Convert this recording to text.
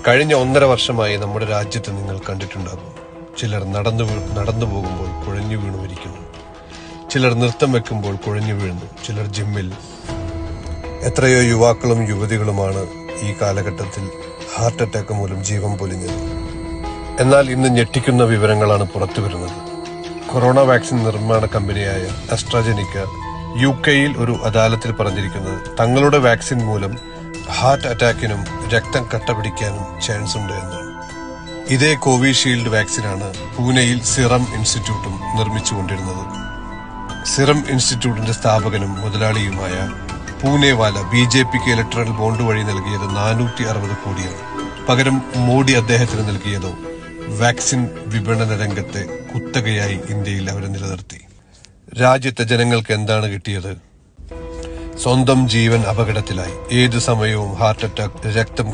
കഴിഞ്ഞ 1.5 വർഷമായി നമ്മുടെ രാജ്യത്ത് നിങ്ങൾ കണ്ടിട്ടുണ്ടാകും. ചിലർ നടന്നു പോകുമ്പോൾ കുഴഞ്ഞു വീണു മരിക്കുന്നു, ചിലർ നൃത്തം വെക്കുമ്പോൾ കുഴഞ്ഞു വീഴുന്നു, ചിലർ ജിമ്മിൽ. എത്രയോ യുവാക്കളും യുവതികളുമാണ് ഈ കാലഘട്ടത്തിൽ ഹാർട്ട് അറ്റാക്ക് മൂലം ജീവൻ പൊലിഞ്ഞത്. എന്നാൽ ഇന്ന് ഞെട്ടിക്കുന്ന വിവരങ്ങളാണ് പുറത്തുവരുന്നത്. കൊറോണ വാക്സിൻ നിർമ്മാണ കമ്പനിയായ അസ്ട്രാജെനിക്ക UK-യിൽ ഒരു അദാലത്തിൽ പറഞ്ഞിരിക്കുന്നത് തങ്ങളുടെ വാക്സിൻ മൂലം ഹാർട്ട് അറ്റാക്കിനും രക്തം കട്ടപിടിക്കാനും ചാൻസ് ഉണ്ട് എന്നാണ്. ഇതേ കോവിഷീൽഡ് വാക്സിനാണ് പൂനെയിൽ സിറം ഇൻസ്റ്റിറ്റ്യൂട്ടും നിർമ്മിച്ചുകൊണ്ടിരുന്നത്. സിറം ഇൻസ്റ്റിറ്റ്യൂട്ടിന്റെ സ്ഥാപകനും മുതലാളിയുമായ പൂനെവാല BJPക്ക് ഇലക്ട്രൽ ബോണ്ട് വഴി നൽകിയത് 460 കോടിയാണ്. പകരം മോഡി അദ്ദേഹത്തിന് നൽകിയതോ വാക്സിൻ വിപണന രംഗത്തെ കുത്തകയായി ഇന്ത്യയിൽ അവരെ നിലനിർത്തി. രാജ്യത്തെ ജനങ്ങൾക്ക് എന്താണ് കിട്ടിയത്? സ്വന്തം ജീവൻ അപകടത്തിലായി. ഏതു സമയവും ഹാർട്ട് അറ്റാക്ക്, രക്തം